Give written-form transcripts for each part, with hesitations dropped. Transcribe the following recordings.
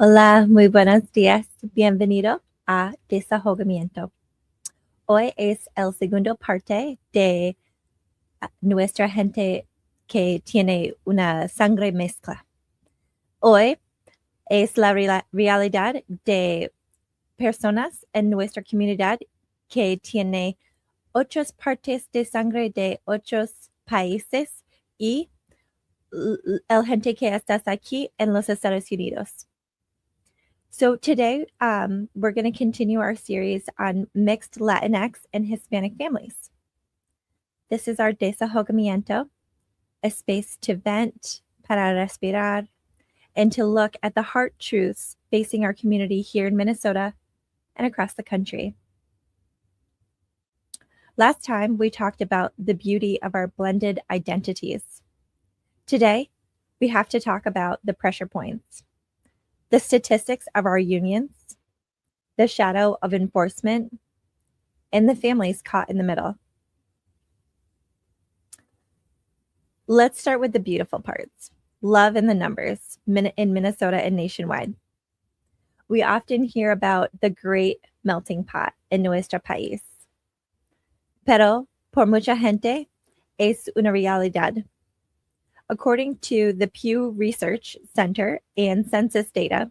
Hola, muy buenos días. Bienvenido a Desahogamiento. Hoy es el segundo parte de nuestra gente que tiene una sangre mezcla. Hoy es la realidad de personas en nuestra comunidad que tiene 8 partes de sangre de 8 países y el gente que está aquí en los Estados Unidos. So today, we're going to continue our series on mixed Latinx and Hispanic families. This is our Desahogamiento, a space to vent, para respirar, and to look at the hard truths facing our community here in Minnesota and across the country. Last time, we talked about the beauty of our blended identities. Today, we have to talk about the pressure points, the statistics of our unions, the shadow of enforcement, and the families caught in the middle. Let's start with the beautiful parts. Love in the numbers in Minnesota and nationwide. We often hear about the great melting pot in nuestro país. Pero por mucha gente es una realidad. According to the Pew Research Center and census data,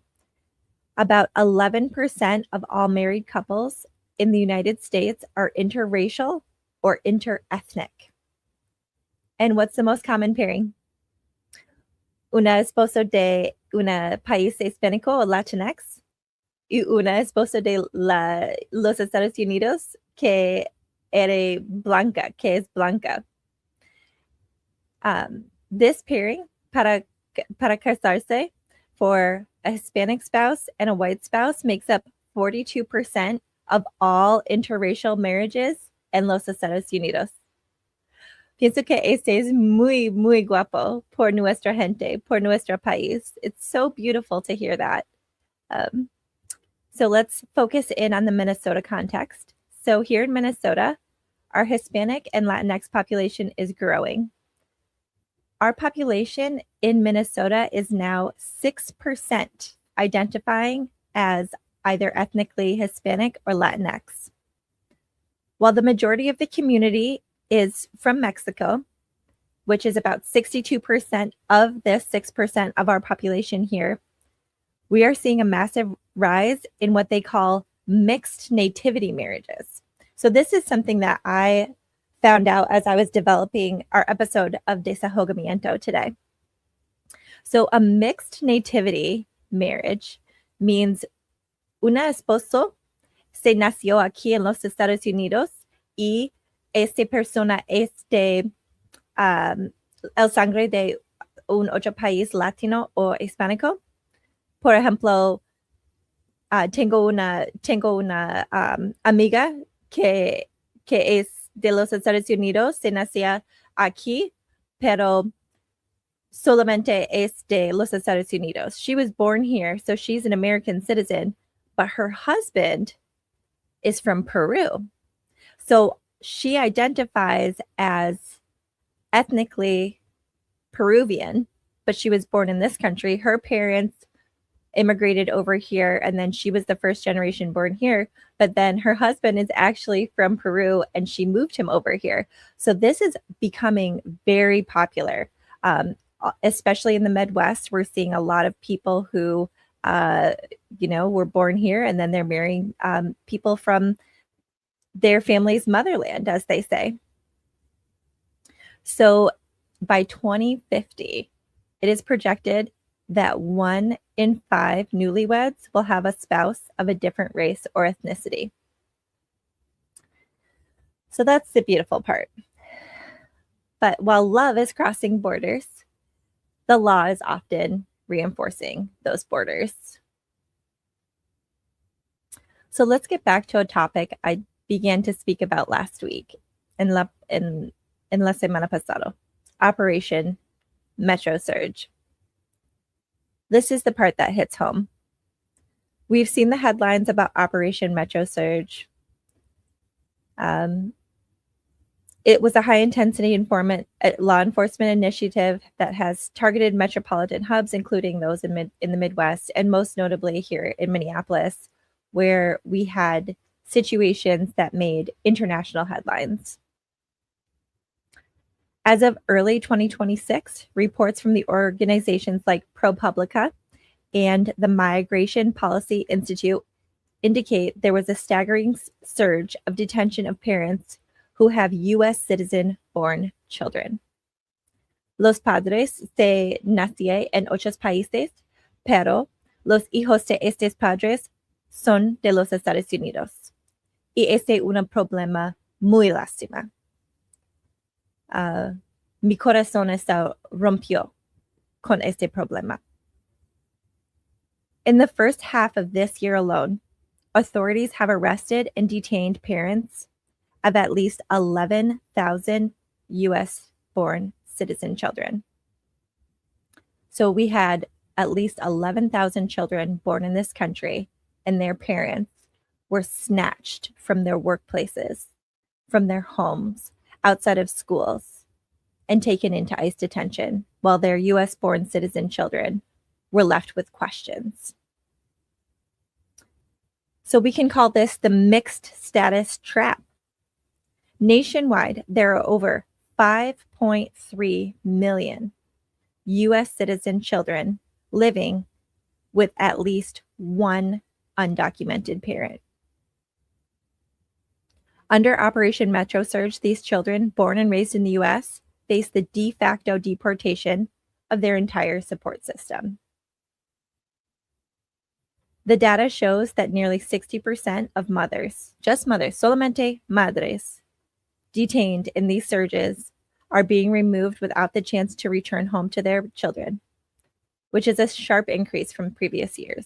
about 11% of all married couples in the United States are interracial or interethnic. And what's the most common pairing? Una esposa de una país hispánico o Latinx y una esposa de los Estados Unidos que es blanca. This pairing para casarse for a Hispanic spouse and a white spouse makes up 42% of all interracial marriages en los Estados Unidos. Pienso que este es muy, muy guapo por nuestra gente, por nuestro país. It's so beautiful to hear that. So let's focus in on the Minnesota context. So here in Minnesota, our Hispanic and Latinx population is growing. Our population in Minnesota is now 6% identifying as either ethnically Hispanic or Latinx. While the majority of the community is from Mexico, which is about 62% of this 6% of our population here, we are seeing a massive rise in what they call mixed nativity marriages. So this is something that I found out as I was developing our episode of Desahogamiento today. So a mixed nativity marriage means una esposo se nació aquí en los Estados Unidos y esta persona es de el sangre de un otro país latino o hispánico. Por ejemplo, tengo una amiga que es de los Estados Unidos, se nació aquí, pero solamente es de los Estados Unidos. She was born here, so she's an American citizen, but her husband is from Peru. So she identifies as ethnically Peruvian, but she was born in this country. Her parents immigrated over here, and then she was the first generation born here, but then her husband is actually from Peru and she moved him over here. So this is becoming very popular, especially in the Midwest. We're seeing a lot of people who were born here and then they're marrying people from their family's motherland, as they say. So by 2050, it is projected that 1 in 5 newlyweds will have a spouse of a different race or ethnicity. So that's the beautiful part. But while love is crossing borders, the law is often reinforcing those borders. So let's get back to a topic I began to speak about last week in la semana pasado, Operation Metro Surge. This is the part that hits home. We've seen the headlines about Operation Metro Surge. It was a high-intensity law enforcement initiative that has targeted metropolitan hubs, including those in the Midwest, and most notably here in Minneapolis, where we had situations that made international headlines. As of early 2026, reports from the organizations like ProPublica and the Migration Policy Institute indicate there was a staggering surge of detention of parents who have U.S. citizen-born children. Los padres se nacieron en otros países, pero los hijos de estos padres son de los Estados Unidos. Y este es un problema muy lástima. Mi corazón está rompió con este problema. In the first half of this year alone, authorities have arrested and detained parents of at least 11,000 U.S.-born citizen children. So we had at least 11,000 children born in this country, and their parents were snatched from their workplaces, from their homes, outside of schools, and taken into ICE detention, while their U.S.-born citizen children were left with questions. So we can call this the mixed status trap. Nationwide, there are over 5.3 million U.S. citizen children living with at least one undocumented parent. Under Operation Metro Surge, these children, born and raised in the U.S., face the de facto deportation of their entire support system. The data shows that nearly 60% of mothers, just mothers, solamente madres, detained in these surges are being removed without the chance to return home to their children, which is a sharp increase from previous years.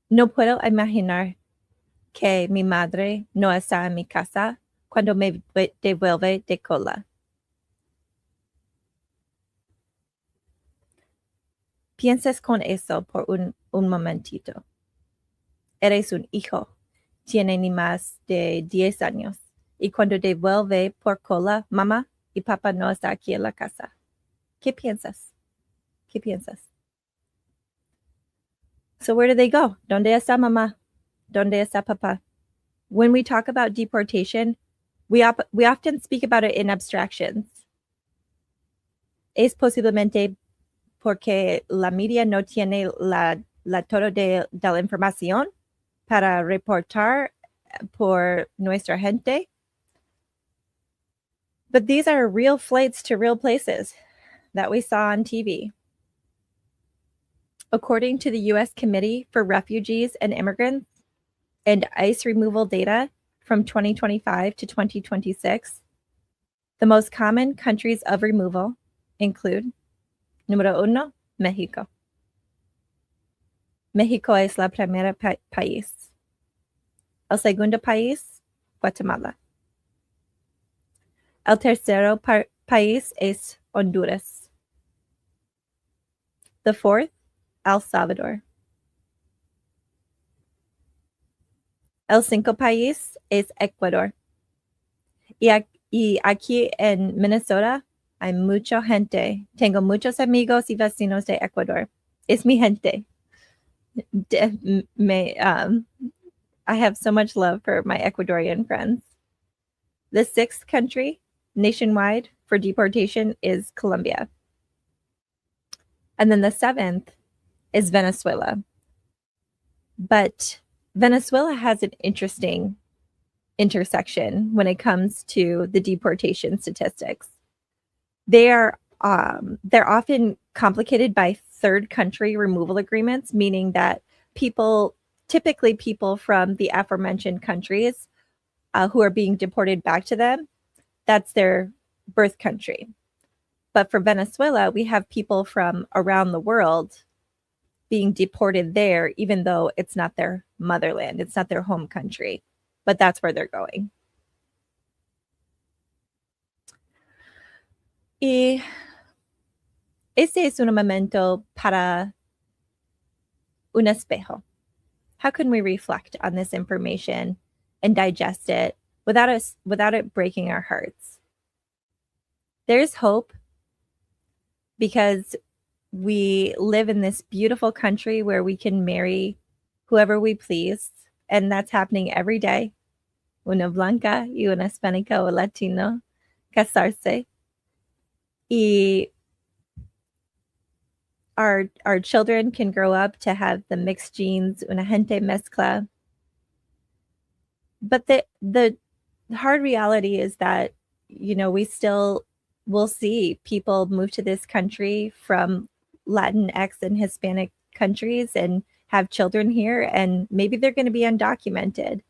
No puedo imaginar que mi madre no está en mi casa cuando me devuelve de cola. Piensas con eso por un momentito. Eres un hijo, tiene ni más de 10 años, y cuando devuelve por cola, mamá y papá no está aquí en la casa. ¿Qué piensas? ¿Qué piensas? So where do they go? ¿Dónde está mamá? ¿Dónde está papá? When we talk about deportation, we often speak about it in abstractions. Es posiblemente porque la media no tiene la todo de la información para reportar por nuestra gente. But these are real flights to real places that we saw on TV. According to the U.S. Committee for Refugees and Immigrants and ICE removal data from 2025 to 2026, the most common countries of removal include Número 1, México. México es la primera país. El segundo país, Guatemala. El tercero país es Honduras. The fourth, El Salvador. El cinco país es Ecuador. Y aquí en Minnesota hay mucha gente. Tengo muchos amigos y vecinos de Ecuador. Es mi gente. I have so much love for my Ecuadorian friends. The sixth country nationwide for deportation is Colombia. And then the seventh is Venezuela. But Venezuela has an interesting intersection when it comes to the deportation statistics. They're often complicated by third country removal agreements, meaning that typically people from the aforementioned countries who are being deported back to them, that's their birth country. But for Venezuela, we have people from around the world being deported there, even though it's not their motherland, it's not their home country, but that's where they're going. Y este es un momento para un espejo. how can we reflect on this information and digest it without it breaking our hearts? There's hope because we live in this beautiful country where we can marry whoever we please, and that's happening every day. Una blanca y una hispánica o latino casarse. Y our children can grow up to have the mixed genes, una gente mezcla. But the hard reality is that, we still will see people move to this country from Latinx and Hispanic countries and have children here, and maybe they're going to be undocumented.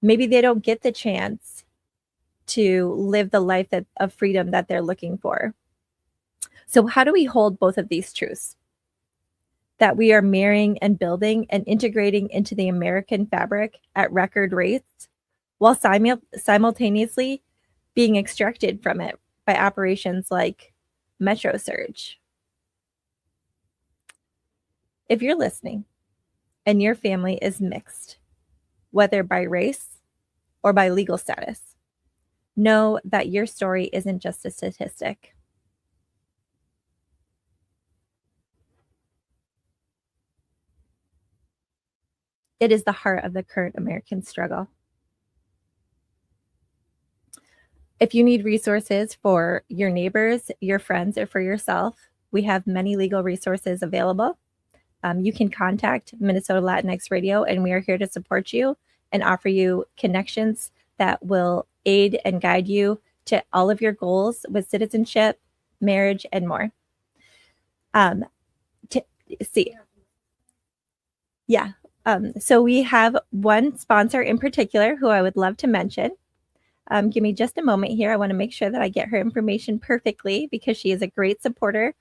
Maybe they don't get the chance to live the life of freedom that they're looking for. So how do we hold both of these truths? That we are marrying and building and integrating into the American fabric at record rates, while simultaneously being extracted from it by operations like Metro Surge. If you're listening and your family is mixed, whether by race or by legal status, know that your story isn't just a statistic. It is the heart of the current American struggle. If you need resources for your neighbors, your friends, or for yourself, we have many legal resources available. You can contact Minnesota Latinx Radio, and we are here to support you and offer you connections that will aid and guide you to all of your goals with citizenship, marriage, and more. So we have one sponsor in particular who I would love to mention. Give me just a moment here. I want to make sure that I get her information perfectly because she is a great supporter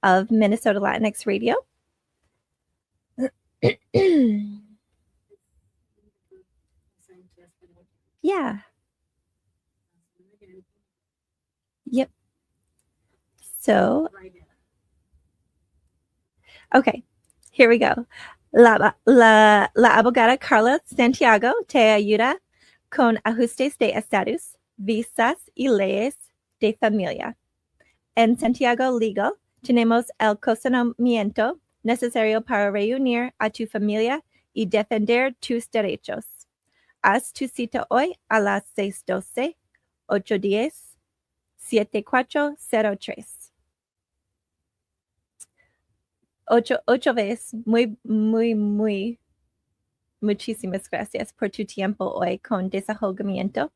of Minnesota Latinx Radio. Yeah. Yep. So, okay, here we go. La abogada Carla Santiago te ayuda con ajustes de estatus, visas y leyes de familia. En Santiago Legal tenemos el conocimiento necesario para reunir a tu familia y defender tus derechos. Haz tu cita hoy a las 612-810-7403. Ocho veces. Muchísimas gracias por tu tiempo hoy con Desahogamiento.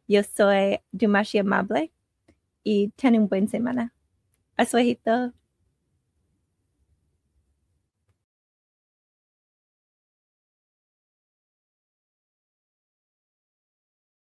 Yo soy Dumashi Amable y ten un buen semana. Asuejito.